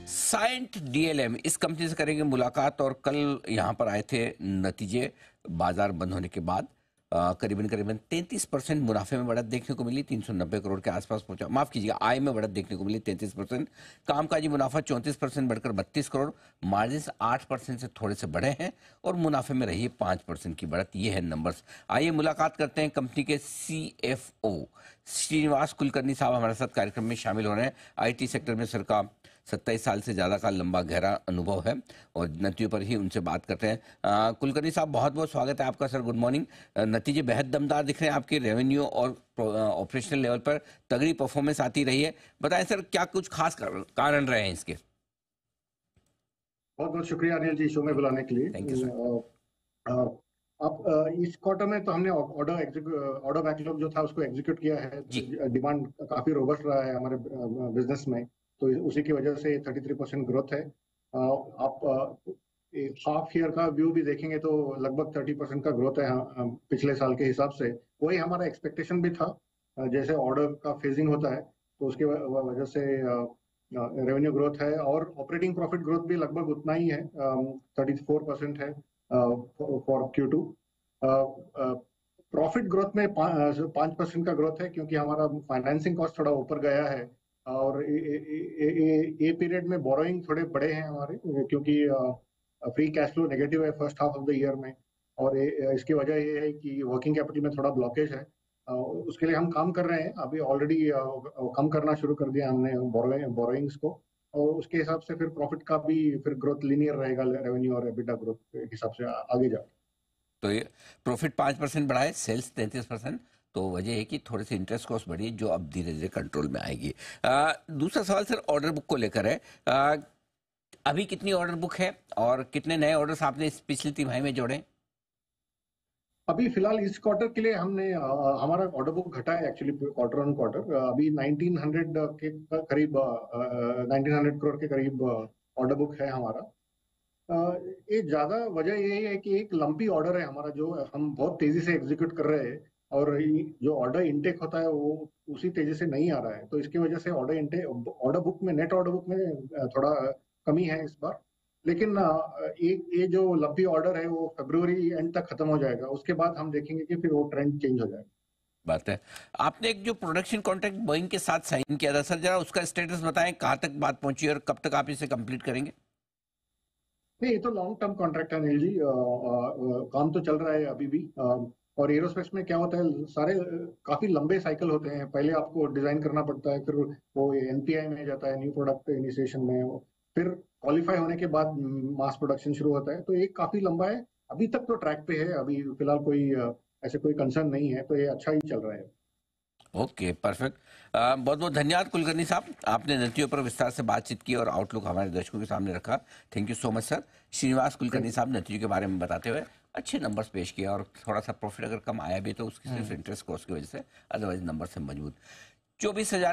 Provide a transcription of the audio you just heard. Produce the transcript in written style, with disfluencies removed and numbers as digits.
Cyient DLM इस company से करेंगे मुलाकात और कल यहां पर आए थे नतीजे बाजार बंद होने के बाद करीबन करीबन 33% मुनाफे में बढ़त देखने को मिली, 390 करोड़ के आसपास पहुंचा। माफ कीजिएगा, आय में बढ़त देखने को मिली 33%। कामकाजी मुनाफा 34% बढ़कर 32 करोड़, मार्जिन 8% से थोड़े से बढ़े हैं और मुनाफे में रही है 5% की बढ़त। ये है नंबर्स। आइए मुलाकात करते हैं कंपनी के CFO श्रीनिवास कुलकर्णी साहब हमारे साथ कार्यक्रम में शामिल हो रहे हैं। IT सेक्टर में सर का 27 साल से ज़्यादा का लंबा गहरा अनुभव है और नतीजों पर ही उनसे बात करते हैं। कुलकर्णी साहब, बहुत बहुत स्वागत है आपका सर। Good morning. नतीजे बेहद दमदार दिख रहे हैं, आपके रेवेन्यू और ऑपरेशनल लेवल पर तगड़ी परफॉर्मेंस आती रही है। बताएं सर, क्या कुछ खास कारण रहे हैं इसके? बहुत बहुत शुक्रिया अनिल जी, शो में बुलाने के लिए। Thank you sir. आप इस क्वार्टर में तो हमने ऑर्डर बैकलॉग जो था उसको एग्जीक्यूट किया है। डिमांड काफी रोबस्ट रहा है हमारे बिजनेस में, तो उसी की वजह से 33% ग्रोथ है। आप हाफ ईयर का व्यू भी देखेंगे तो लगभग 30% का ग्रोथ है पिछले साल के हिसाब से। वही हमारा एक्सपेक्टेशन भी था। जैसे ऑर्डर का फेजिंग होता है तो उसके वजह से रेवेन्यू ग्रोथ है और ऑपरेटिंग प्रॉफिट ग्रोथ भी लगभग उतना ही है, 34% है फॉर Q2। प्रॉफिट ग्रोथ में 5% का ग्रोथ है, क्योंकि हमारा फाइनेंसिंग कॉस्ट थोड़ा ऊपर गया है और ये पीरियड में बोरोइंग थोड़े बड़े हैं हमारे, क्योंकि फ्री कैश फ्लो नेगेटिव है first half of the year में। और इसकी वजह ये है कि वर्किंग कैपिटल में थोड़ा ब्लॉकेज है। उसके लिए हम काम कर रहे हैं। अभी ऑलरेडी कम करना शुरू कर दिया हमने बोरोइंग्स को, और उसके हिसाब से फिर प्रॉफिट का भी फिर ग्रोथ लीनियर रहेगा रेवेन्यू और एबिटा ग्रोथ के हिसाब से आगे जाके। तो ये प्रॉफिट 5% बढ़ा है, सेल्स 33%। तो वजह है कि थोड़े से इंटरेस्ट कॉस्ट बढ़ी है, जो अब धीरे धीरे कंट्रोल में आएगी। दूसरा सवाल सर ऑर्डर बुक को लेकर है। अभी कितनी ऑर्डर बुक है और कितने नए ऑर्डर्स आपने इस पिछली तिमाही में जोड़े? अभी फिलहाल इस क्वार्टर के लिए हमने हमारा ऑर्डर बुक घटा है एक्चुअली क्वार्टर ऑन क्वार्टर। अभी 1900 के करीब 1900 करोड़ के करीब ऑर्डर बुक है हमारा। ये ज्यादा वजह यही है कि एक लंपी ऑर्डर है हमारा, जो हम बहुत तेजी से एग्जीक्यूट कर रहे हैं और जो ऑर्डर इनटेक होता है वो उसी तेजी से नहीं आ रहा है। तो इसकी वजह से ऑर्डर बुक में नेट ऑर्डर बुक में थोड़ा कमी है इस बार। लेकिन ये जो लंपी ऑर्डर है वो फरवरी एंड तक खत्म हो जाएगा। उसके बाद हम देखेंगे कि फिर वो ट्रेंड चेंज हो जाएगा। बात है। आपने एक जो प्रोडक्शन कॉन्ट्रैक्ट बोइंग के साथ साइन किया था सर, जरा उसका स्टेटस बताएं, कहाँ तक बात पहुंची और कब तक आप इसे कंप्लीट करेंगे? नहीं, ये तो लॉन्ग टर्म कॉन्ट्रैक्ट है अनिल जी। काम तो चल रहा है अभी भी। और एरोस्पेस में क्या होता है, सारे काफी लंबे साइकिल होते हैं। पहले आपको डिजाइन करना पड़ता है, फिर वो NPI में जाता है, न्यू प्रोडक्ट इनिशिएशन में, फिर क्वालिफाई होने के बाद मास प्रोडक्शन शुरू होता है। तो ये काफी लंबा है। अभी तक तो ट्रैक पे है, अभी फिलहाल कोई ऐसे कोई कंसर्न नहीं है, तो ये अच्छा ही चल रहा है। Okay, perfect. बहुत बहुत धन्यवाद कुलकर्णी साहब, आपने नतीजों पर विस्तार से बातचीत की और आउटलुक हमारे दर्शकों के सामने रखा। Thank you so much sir. Srinivas Kulkarni साहब नतीजों के बारे में बताते हुए अच्छे नंबर्स पेश किया और थोड़ा सा प्रॉफिट अगर कम आया भी तो उसकी सिर्फ इंटरेस्ट कॉस्ट की वजह से, अदरवाइज नंबर से मजबूत। 24,000